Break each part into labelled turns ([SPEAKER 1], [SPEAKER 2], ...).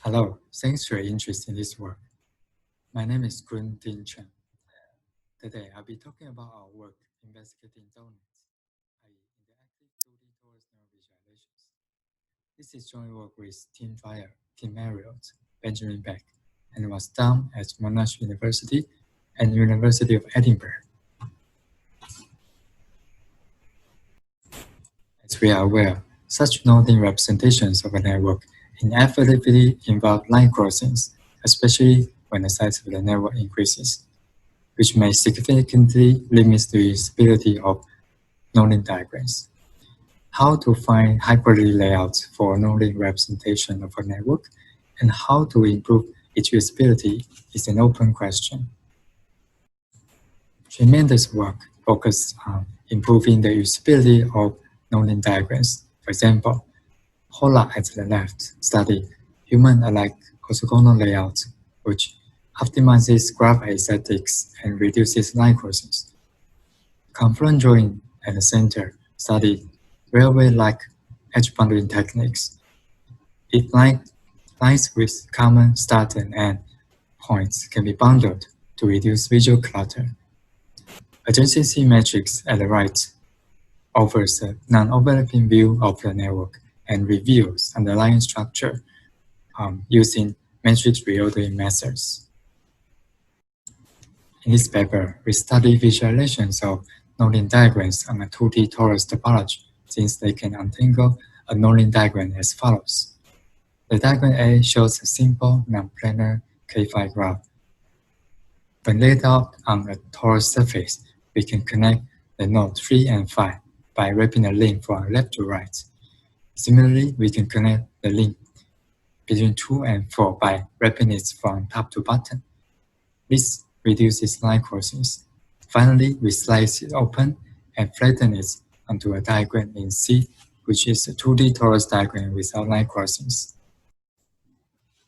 [SPEAKER 1] Hello, thanks for your interest in this work. My name is Kun-Ting Chen. Today, I'll be talking about our work investigating DoughNets, i.e. interactive 2D torus neural visualizations. This is joint work with Team Dwyer, Team Marriott, Benjamin Bach, and was done at Monash University and University of Edinburgh. As we are aware, such non-linear representations of a network inevitably involve line crossings, especially when the size of the network increases, which may significantly limit the usability of non-linear diagrams. How to find high-quality layouts for non-linear representation of a network and how to improve its usability is an open question. Tremendous work focused on improving the usability of non-linear diagrams. For example, Hola at the left study human-alike orthogonal layout, which optimizes graph aesthetics and reduces line crossings. Confluent drawing at the center studied railway-like edge bounding techniques. If lines with common start and end points can be bundled to reduce visual clutter. Adjacency matrix at the right offers a non-overlapping view of the network and reveals underlying structure using matrix reordering methods. In this paper, we study visualizations of non-linear diagrams on a 2D torus topology, since they can untangle a non-linear diagram as follows. The diagram A shows a simple non-planar K5 graph. When laid out on a torus surface, we can connect the nodes 3 and 5 by wrapping a link from left to right. Similarly, we can connect the link between 2 and 4 by wrapping it from top to bottom. This reduces line crossings. Finally, we slice it open and flatten it onto a diagram in C, which is a 2D torus diagram without line crossings.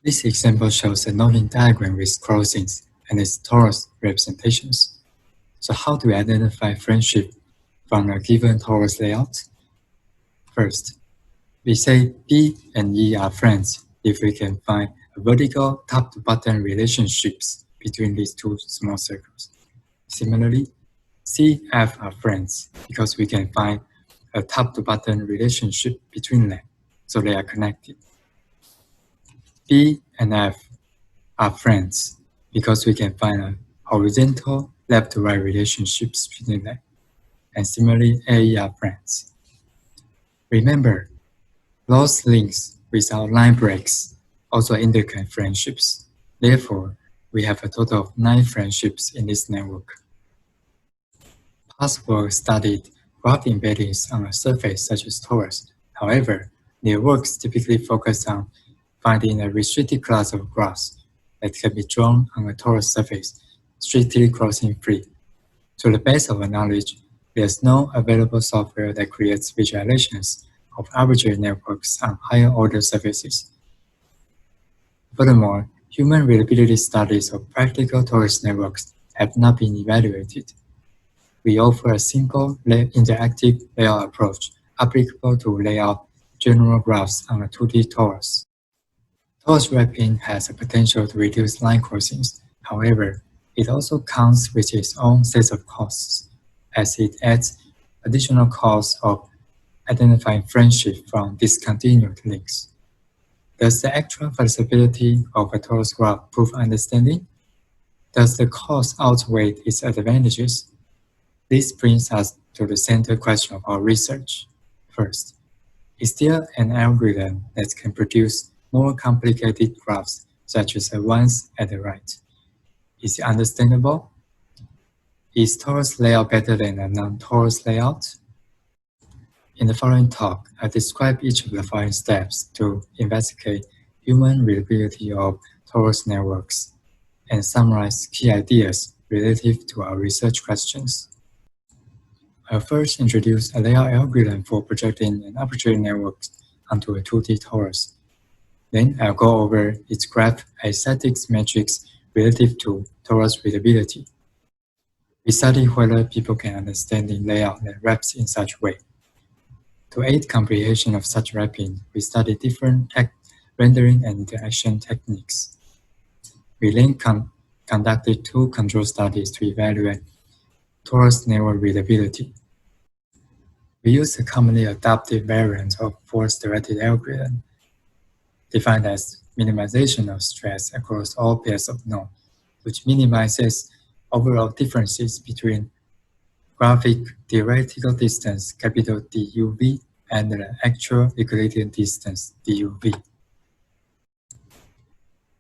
[SPEAKER 1] This example shows a non-linear diagram with crossings and its torus representations. So how do we identify friendship from a given torus layout? First, we say B and E are friends if we can find a vertical top-to-bottom relationships between these two small circles. Similarly, C, F are friends because we can find a top-to-bottom relationship between them, so they are connected. B and F are friends because we can find a horizontal left-to-right relationships between them. And similarly, AE are friends. Remember, those links without line breaks also indicate friendships. Therefore, we have a total of 9 friendships in this network. Past work studied graph embeddings on a surface such as torus. However, their works typically focus on finding a restricted class of graphs that can be drawn on a torus surface, strictly crossing free. To the best of our knowledge, there's no available software that creates visualizations of arbitrary networks on higher order surfaces. Furthermore, human readability studies of practical torus networks have not been evaluated. We offer a simple interactive layout approach applicable to lay out general graphs on a 2D torus. Torus wrapping has a potential to reduce line crossings. However, it also comes with its own set of costs, as it adds additional costs of identifying friendship from discontinued links. Does the actual feasibility of a torus graph prove understanding? Does the cost outweigh its advantages? This brings us to the central question of our research. First, is there an algorithm that can produce more complicated graphs, such as the ones at the right? Is it understandable? Is torus layout better than a non-torus layout? In the following talk, I describe each of the following steps to investigate human readability of torus networks and summarize key ideas relative to our research questions. I'll first introduce a layout algorithm for projecting an arbitrary network onto a 2D torus. Then I'll go over its graph aesthetics metrics relative to torus readability. We study whether people can understand the layout that wraps in such a way. To aid comprehension of such wrapping, we study different rendering and interaction techniques. We then conducted 2 control studies to evaluate torus network readability. We used a commonly adopted variant of force-directed algorithm, defined as minimization of stress across all pairs of nodes, which minimizes overall differences between graphic theoretical distance capital DUV and the actual Euclidean distance DUV.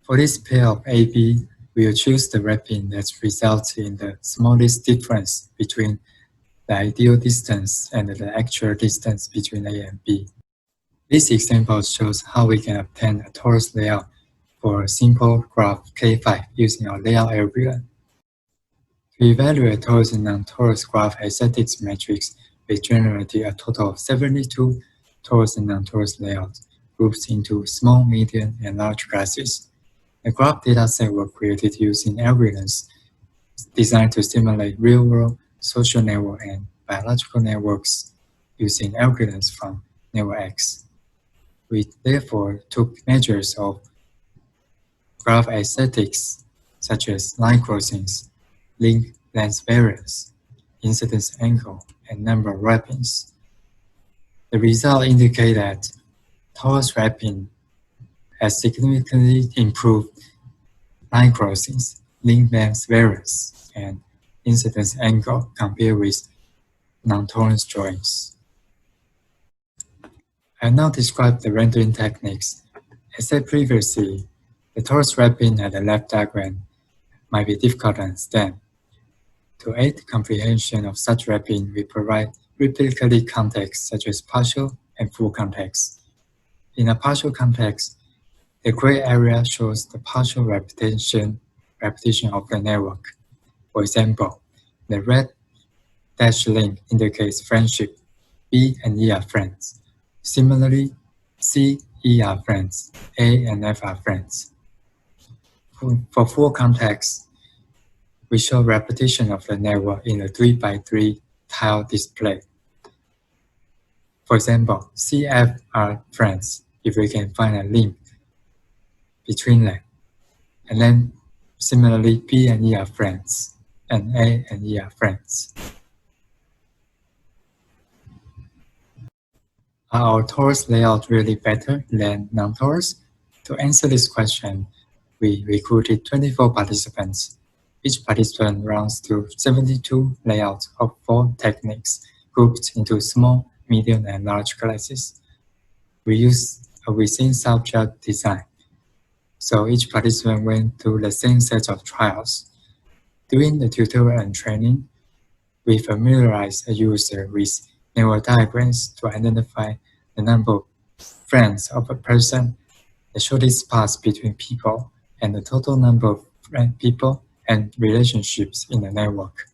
[SPEAKER 1] For this pair of AB, we will choose the wrapping that results in the smallest difference between the ideal distance and the actual distance between A and B. This example shows how we can obtain a torus layout for a simple graph K5 using our layout algorithm. To evaluate torus and non-torus graph aesthetics matrix, we generated a total of 72 torus and non-torus layouts grouped into small, medium, and large classes. The graph dataset were created using algorithms designed to simulate real-world social network and biological networks using algorithms from Network X. We therefore took measures of graph aesthetics such as line crossings, link length variance, incidence angle, and number of wrappings. The result indicates that torus wrapping has significantly improved line crossings, link length variance, and incidence angle compared with non-torus joins. I will now describe the rendering techniques. As said previously, the torus wrapping at the left diagram might be difficult to understand. To aid comprehension of such wrapping, we provide replicate context such as partial and full context. In a partial context, the gray area shows the partial repetition of the network. For example, the red dashed link indicates friendship. B and E are friends. Similarly, C, E are friends. A and F are friends. For full context, we show repetition of the network in a 3x3 tile display. For example, C, F are friends if we can find a link between them. And then similarly, B and E are friends, and A and E are friends. Are our torus layout really better than non-torus? To answer this question, we recruited 24 participants. Each participant runs through 72 layouts of 4 techniques grouped into small, medium, and large classes. We used a within-subject design, so each participant went through the same set of trials. During the tutorial and training, we familiarized a user with network diagrams to identify the number of friends of a person, the shortest path between people, and the total number of people and relationships in the network.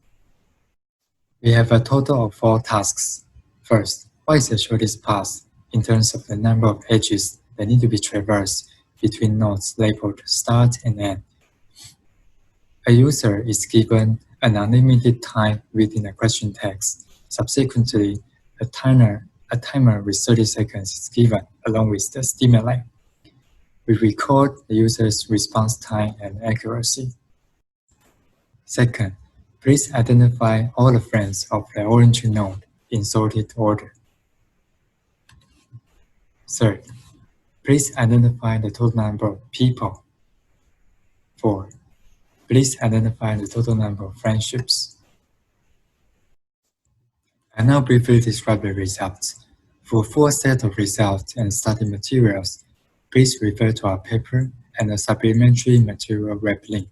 [SPEAKER 1] We have a total of 4 tasks. First, what is the shortest path in terms of the number of edges that need to be traversed between nodes labeled start and end? A user is given an unlimited time within a question text. Subsequently, a timer with 30 seconds is given along with the stimuli. We record the user's response time and accuracy. Second, please identify all the friends of the orange node in sorted order. Third, please identify the total number of people. Fourth, please identify the total number of friendships. I now briefly describe the results. For a full set of results and study materials, please refer to our paper and the supplementary material web link.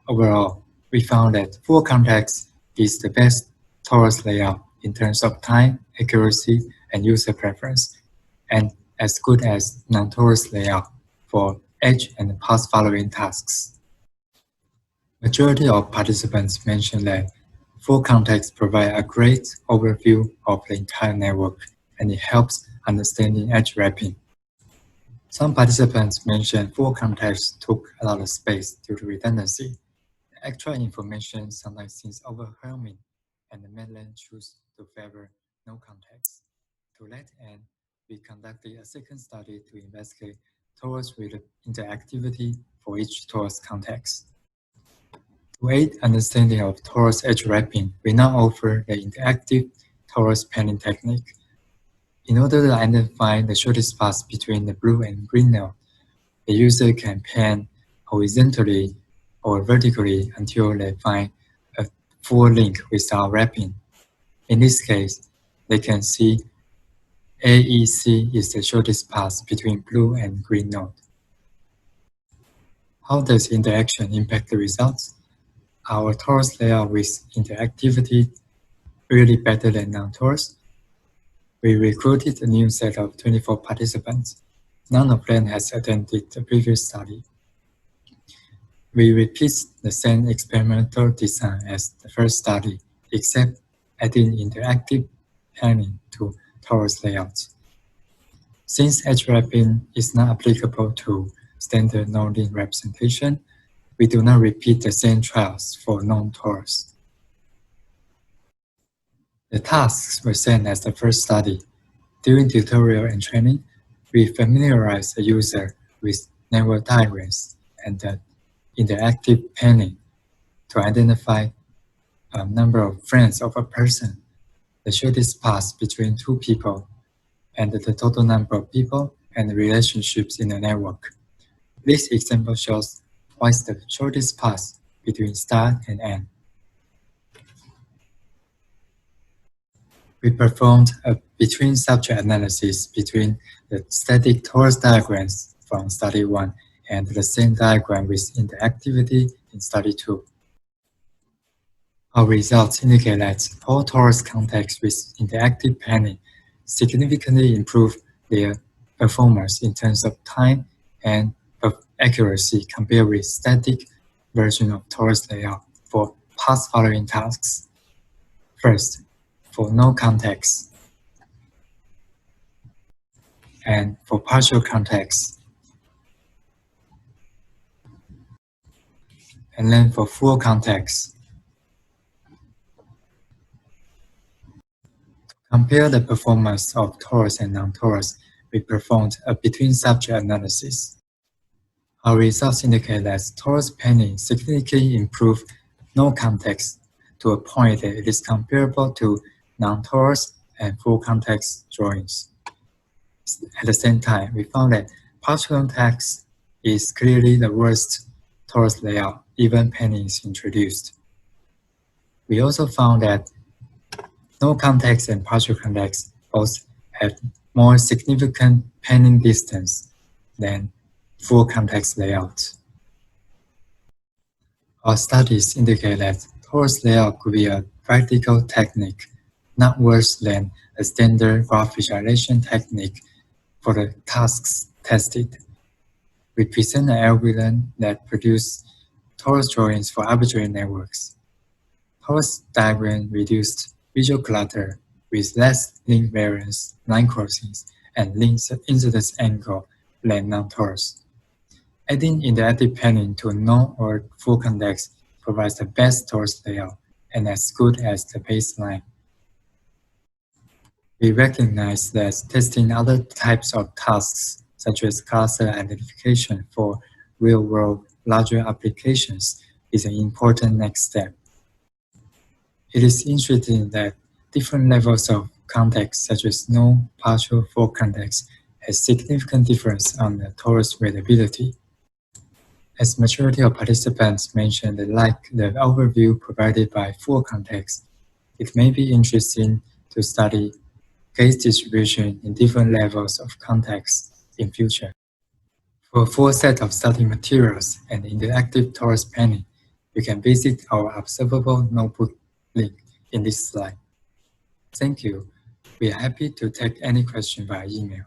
[SPEAKER 1] Overall, we found that full context is the best torus layout in terms of time, accuracy, and user preference, and as good as non-torus layout for edge and path following tasks. Majority of participants mentioned that full context provides a great overview of the entire network, and it helps understanding edge wrapping. Some participants mentioned full context took a lot of space due to redundancy. The actual information sometimes seems overwhelming, and the made them choose to favor no context. To that end, we conducted a second study to investigate torus with interactivity for each torus context. To aid understanding of torus edge wrapping, we now offer the interactive torus panning technique. In order to identify the shortest path between the blue and green node, the user can pan horizontally or vertically until they find a full link without wrapping. In this case, they can see AEC is the shortest path between blue and green node. How does interaction impact the results? Our torus layout with interactivity really better than non-torus. We recruited a new set of 24 participants. None of them has attended the previous study. We repeat the same experimental design as the first study, except adding interactive panning to torus layouts. Since edge wrapping is not applicable to standard node-link representation, we do not repeat the same trials for non-torus. The tasks were same as the first study. During tutorial and training, we familiarize the user with network diagrams and the interactive panning to identify a number of friends of a person, the shortest path between two people, and the total number of people and relationships in the network. This example shows what's the shortest path between start and end. We performed a between-subject analysis between the static torus diagrams from Study 1 and the same diagram with interactivity in Study 2. Our results indicate that all torus contexts with interactive panning significantly improve their performance in terms of time and of accuracy compared with static version of torus layout for path following tasks. First, for no context, and for partial context, and then for full context. To compare the performance of torus and non-torus, we performed a between-subject analysis. Our results indicate that torus panning significantly improved no context to a point that it is comparable to non-torus and full context drawings. At the same time, we found that partial context is clearly the worst torus layout, even panning is introduced. We also found that no context and partial context both have more significant panning distance than full context layout. Our studies indicate that torus layout could be a practical technique, not worse than a standard graph visualization technique for the tasks tested. We present an algorithm that produces torus drawings for arbitrary networks. Torus diagram reduced visual clutter with less link variance, line crossings, and link incidence angle than non-torus. Adding interactive panning to no or full context provides the best torus layout and as good as the baseline. We recognize that testing other types of tasks, such as cluster identification for real-world larger applications, is an important next step. It is interesting that different levels of context, such as no, partial, full context, has significant difference on the torus readability. As majority of participants mentioned they like the overview provided by full context, it may be interesting to study case distribution in different levels of context in future. For a full set of study materials and interactive torus panning, you can visit our observable notebook link in this slide. Thank you. We are happy to take any question via email.